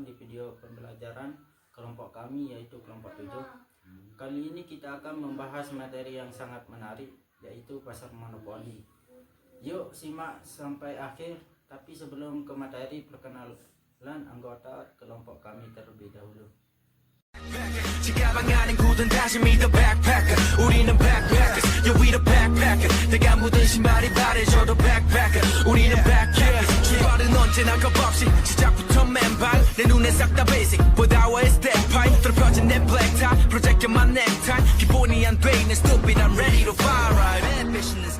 datang di video pembelajaran kelompok kami, yaitu kelompok 7. Kali ini kita akan membahas materi yang sangat menarik, yaitu pasar monopoli. Yuk simak sampai akhir, tapi sebelum ke materi, perkenalan anggota kelompok kami terlebih dahulu. 지가방하는 굳은 다짐이 the backpacker 우리는 backpackers yeah we the backpacker 내가 묻은 신발이 바래져도 backpacker 우리는 backpackers 출발은 언제나 겁없이 시작부터 맨발 내 눈에 싹 다 basic 보다와의 step pipe 뚫어진 내 black tie 프로젝트만 necktie 기본이 안 돼 있는 stupid I'm ready to fire right ambition is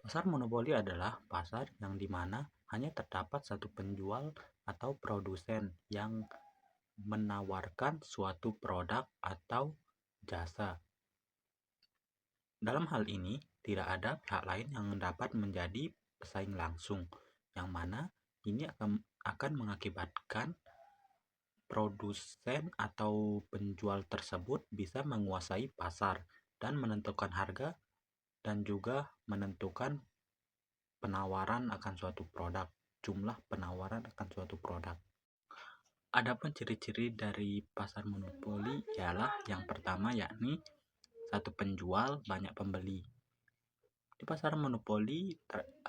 Pasar monopoli adalah pasar yang dimana hanya terdapat satu penjual atau produsen yang menawarkan suatu produk atau jasa. Dalam hal ini, tidak ada pihak lain yang dapat menjadi pesaing langsung, yang mana ini akan mengakibatkan produsen atau penjual tersebut bisa menguasai pasar dan menentukan harga dan juga menentukan penawaran akan suatu produk, jumlah penawaran akan suatu produk. Adapun ciri-ciri dari pasar monopoli ialah yang pertama yakni satu penjual banyak pembeli. Di pasar monopoli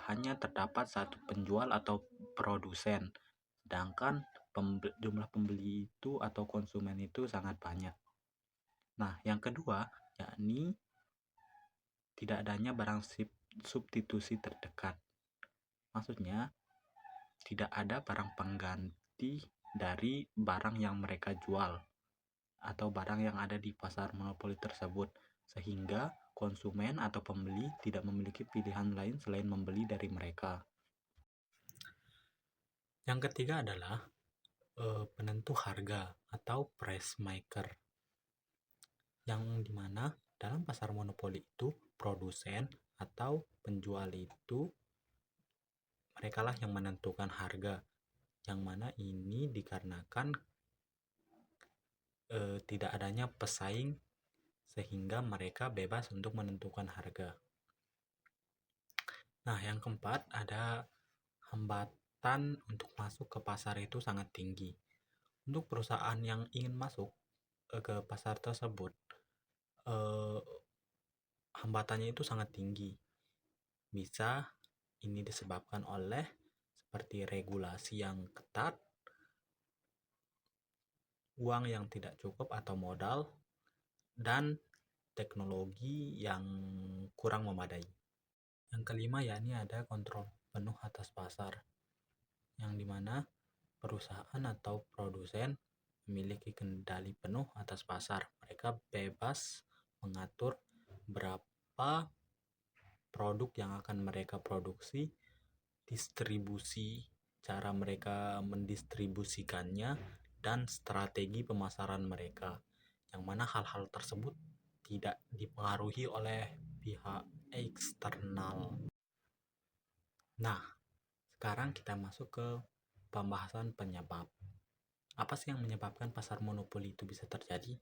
hanya terdapat satu penjual atau produsen, sedangkan jumlah pembeli itu atau konsumen itu sangat banyak. Nah, yang kedua yakni tidak adanya barang substitusi terdekat. Maksudnya, tidak ada barang pengganti dari barang yang mereka jual atau barang yang ada di pasar monopoli tersebut, sehingga konsumen atau pembeli tidak memiliki pilihan lain selain membeli dari mereka. Yang ketiga adalah penentu harga atau price maker, yang dimana dalam pasar monopoli itu produsen atau penjual itu merekalah yang menentukan harga, yang mana ini dikarenakan tidak adanya pesaing sehingga mereka bebas untuk menentukan harga. Nah, yang keempat ada hambatan untuk masuk ke pasar itu sangat tinggi. Untuk perusahaan yang ingin masuk ke pasar tersebut, hambatannya itu sangat tinggi. Bisa ini disebabkan oleh seperti regulasi yang ketat, uang yang tidak cukup atau modal, dan teknologi yang kurang memadai. Yang kelima yakni ada kontrol penuh atas pasar, yang dimana perusahaan atau produsen memiliki kendali penuh atas pasar. Mereka bebas mengatur berapa produk yang akan mereka produksi, distribusi, cara mereka mendistribusikannya, dan strategi pemasaran mereka, yang mana hal-hal tersebut tidak dipengaruhi oleh pihak eksternal. Nah, sekarang kita masuk ke pembahasan penyebab. Apa sih yang menyebabkan pasar monopoli itu bisa terjadi?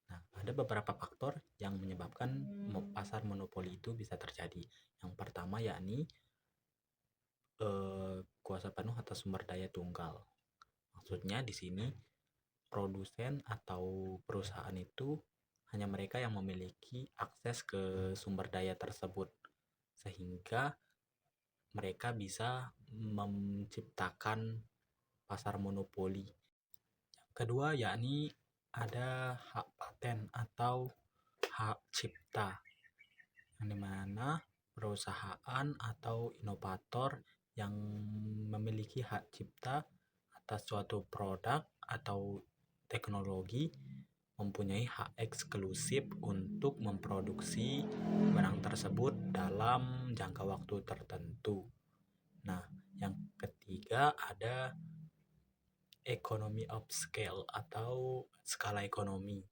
Nah, ada beberapa faktor yang menyebabkan pasar monopoli itu bisa terjadi. Yang pertama yakni kuasa penuh atas sumber daya tunggal. Maksudnya di sini produsen atau perusahaan itu hanya mereka yang memiliki akses ke sumber daya tersebut, sehingga mereka bisa menciptakan pasar monopoli. Yang kedua yakni ada hak paten atau hak cipta, yang dimana perusahaan atau inovator yang memiliki hak cipta atas suatu produk atau teknologi mempunyai hak eksklusif untuk memproduksi barang tersebut dalam jangka waktu tertentu. Nah, yang ketiga ada economy of scale atau skala ekonomi,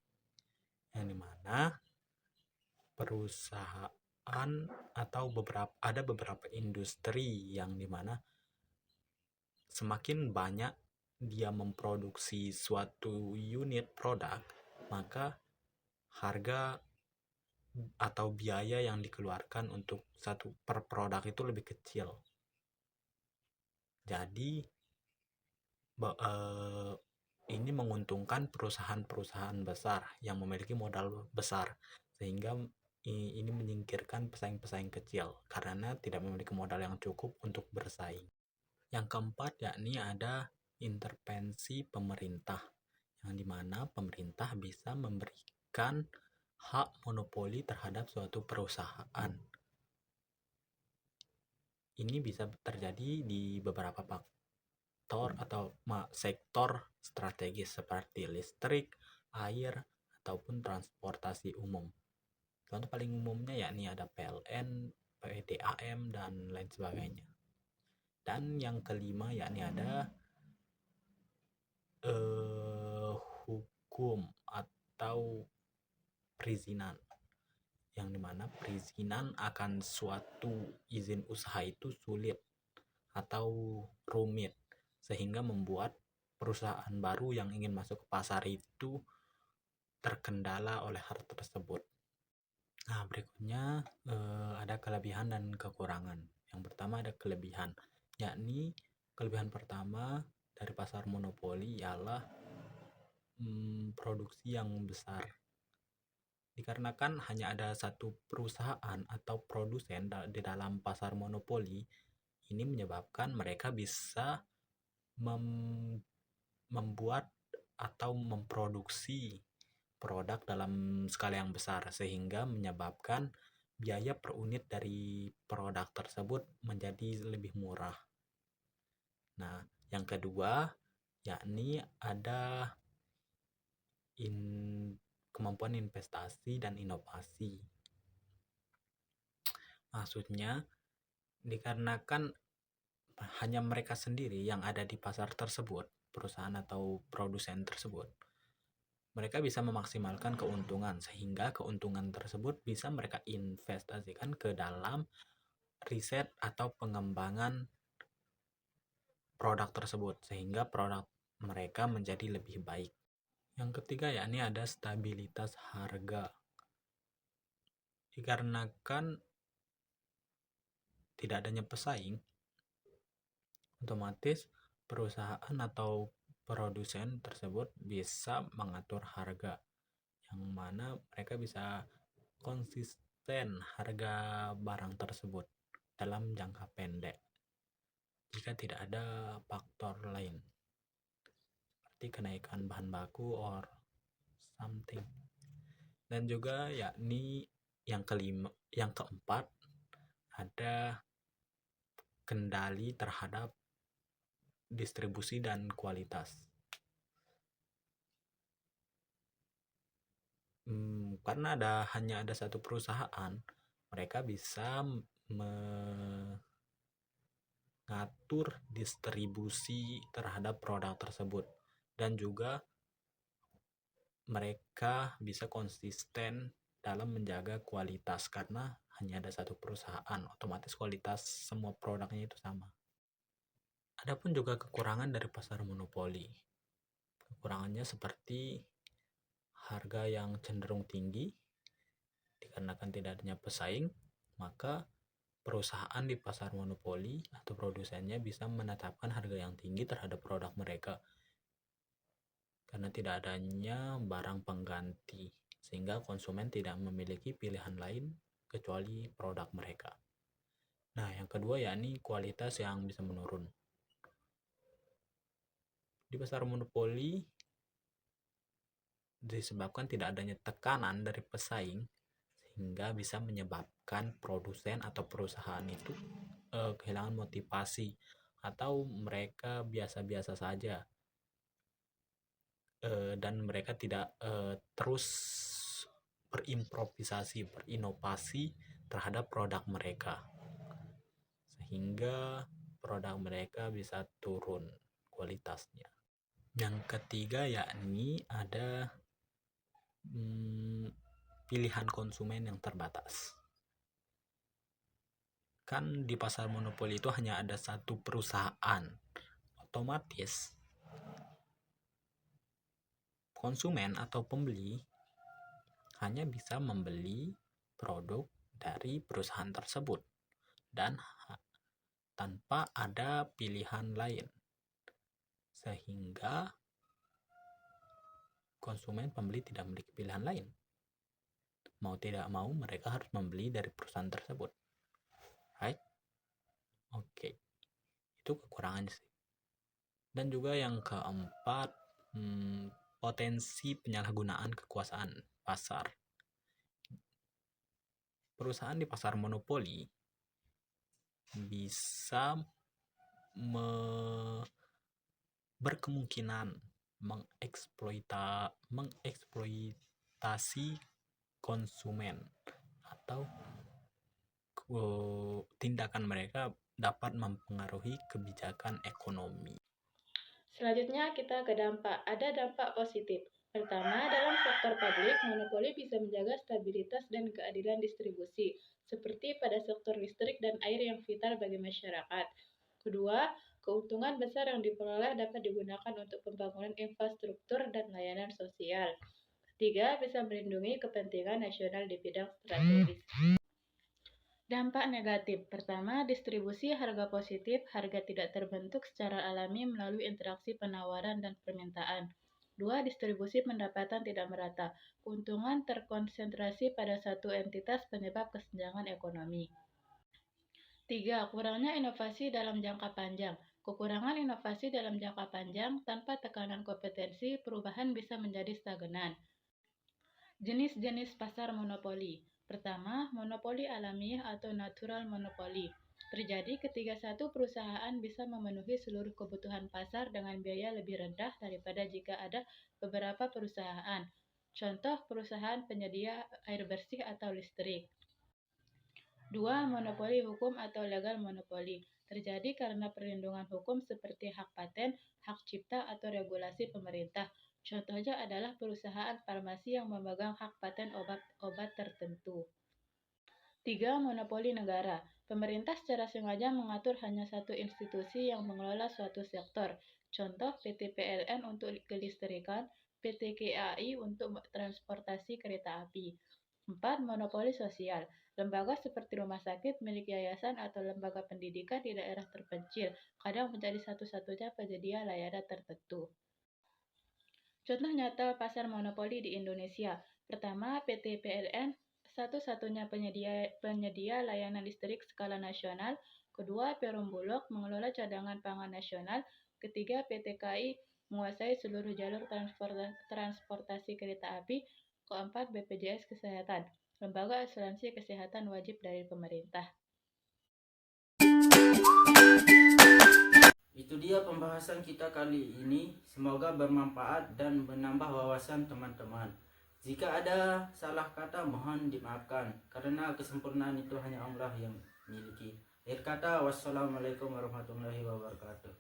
yang dimana perusahaan atau ada beberapa industri yang dimana semakin banyak dia memproduksi suatu unit produk, maka harga atau biaya yang dikeluarkan untuk satu per produk itu lebih kecil. Jadi ini menguntungkan perusahaan-perusahaan besar yang memiliki modal besar, sehingga ini menyingkirkan pesaing-pesaing kecil karena tidak memiliki modal yang cukup untuk bersaing. Yang keempat yakni ada intervensi pemerintah, yang dimana pemerintah bisa memberikan hak monopoli terhadap suatu perusahaan. Ini bisa terjadi di beberapa faktor atau sektor strategis seperti listrik, air, ataupun transportasi umum. Contoh paling umumnya yakni ada PLN, PDAM, dan lain sebagainya. Dan yang kelima yakni ada hukum atau perizinan, yang dimana perizinan akan suatu izin usaha itu sulit atau rumit, sehingga membuat perusahaan baru yang ingin masuk ke pasar itu terkendala oleh hal tersebut. Nah, berikutnya ada kelebihan dan kekurangan. Yang pertama ada kelebihan, yakni kelebihan pertama dari pasar monopoli ialah produksi yang besar. Dikarenakan hanya ada satu perusahaan atau produsen di dalam pasar monopoli, ini menyebabkan mereka bisa membuat atau memproduksi produk dalam skala yang besar, sehingga menyebabkan biaya per unit dari produk tersebut menjadi lebih murah. Nah, yang kedua yakni ada kemampuan investasi dan inovasi. Maksudnya, dikarenakan hanya mereka sendiri yang ada di pasar tersebut, perusahaan atau produsen tersebut, mereka bisa memaksimalkan keuntungan, sehingga keuntungan tersebut bisa mereka investasikan ke dalam riset atau pengembangan produk tersebut, sehingga produk mereka menjadi lebih baik. Yang ketiga yakni ada stabilitas harga. Dikarenakan tidak adanya pesaing, otomatis perusahaan atau produsen tersebut bisa mengatur harga, yang mana mereka bisa konsisten harga barang tersebut dalam jangka pendek jika tidak ada faktor lain seperti kenaikan bahan baku or something. Dan juga yakni yang keempat ada kendali terhadap distribusi dan kualitas. Karena hanya ada satu perusahaan, mereka bisa mengatur distribusi terhadap produk tersebut, dan juga mereka bisa konsisten dalam menjaga kualitas karena hanya ada satu perusahaan, otomatis kualitas semua produknya itu sama. Adapun juga kekurangan dari pasar monopoli. Kekurangannya seperti harga yang cenderung tinggi. Dikarenakan tidak adanya pesaing, maka perusahaan di pasar monopoli atau produsennya bisa menetapkan harga yang tinggi terhadap produk mereka karena tidak adanya barang pengganti, sehingga konsumen tidak memiliki pilihan lain kecuali produk mereka. Nah, yang kedua yakni kualitas yang bisa menurun. Di pasar monopoli disebabkan tidak adanya tekanan dari pesaing, sehingga bisa menyebabkan produsen atau perusahaan itu kehilangan motivasi atau mereka biasa-biasa saja, dan mereka tidak terus berinovasi terhadap produk mereka, sehingga produk mereka bisa turun kualitasnya. Yang ketiga yakni ada pilihan konsumen yang terbatas. Kan di pasar monopoli itu hanya ada satu perusahaan, otomatis konsumen atau pembeli hanya bisa membeli produk dari perusahaan tersebut dan tanpa ada pilihan lain, sehingga konsumen pembeli tidak memiliki pilihan lain. Mau tidak mau mereka harus membeli dari perusahaan tersebut. Right? Oke. Itu kekurangannya sih. Dan juga yang keempat, potensi penyalahgunaan kekuasaan pasar. Perusahaan di pasar monopoli bisa berkemungkinan mengeksploitasi konsumen, atau tindakan mereka dapat mempengaruhi kebijakan ekonomi. Selanjutnya kita ke dampak. Ada dampak positif. Pertama, dalam sektor publik, monopoli bisa menjaga stabilitas dan keadilan distribusi, seperti pada sektor listrik dan air yang vital bagi masyarakat. Kedua, keuntungan besar yang diperoleh dapat digunakan untuk pembangunan infrastruktur dan layanan sosial. Ketiga, bisa melindungi kepentingan nasional di bidang strategis. Dampak negatif. Pertama, distribusi harga positif. Harga tidak terbentuk secara alami melalui interaksi penawaran dan permintaan. 2. Distribusi pendapatan tidak merata. Keuntungan terkonsentrasi pada satu entitas penyebab kesenjangan ekonomi. 3. Kurangnya inovasi dalam jangka panjang. Kekurangan inovasi dalam jangka panjang tanpa tekanan kompetensi, perubahan bisa menjadi stagnan. Jenis-jenis pasar monopoli. Pertama, monopoli alamiah atau natural monopoly. Terjadi ketika satu perusahaan bisa memenuhi seluruh kebutuhan pasar dengan biaya lebih rendah daripada jika ada beberapa perusahaan. Contoh perusahaan penyedia air bersih atau listrik. 2. Monopoli hukum atau legal monopoly. Terjadi karena perlindungan hukum seperti hak paten, hak cipta, atau regulasi pemerintah. Contohnya adalah perusahaan farmasi yang memegang hak paten obat tertentu. 3. Monopoli negara. Pemerintah secara sengaja mengatur hanya satu institusi yang mengelola suatu sektor. Contoh PT PLN untuk kelistrikan, PT KAI untuk transportasi kereta api. 4. Monopoli sosial. Lembaga seperti rumah sakit, milik yayasan, atau lembaga pendidikan di daerah terpencil kadang menjadi satu-satunya penyedia layanan tertentu. Contoh nyata pasar monopoli di Indonesia. Pertama, PT PLN, satu-satunya penyedia layanan listrik skala nasional. Kedua, Perum Bulog mengelola cadangan pangan nasional. Ketiga, PT KAI menguasai seluruh jalur transportasi kereta api. Keempat, BPJS Kesehatan, lembaga asuransi kesehatan wajib dari pemerintah. Itu dia pembahasan kita kali ini. Semoga bermanfaat dan menambah wawasan teman-teman. Jika ada salah kata mohon dimaafkan, karena kesempurnaan itu hanya Allah yang miliki. Akhir kata, wassalamualaikum warahmatullahi wabarakatuh.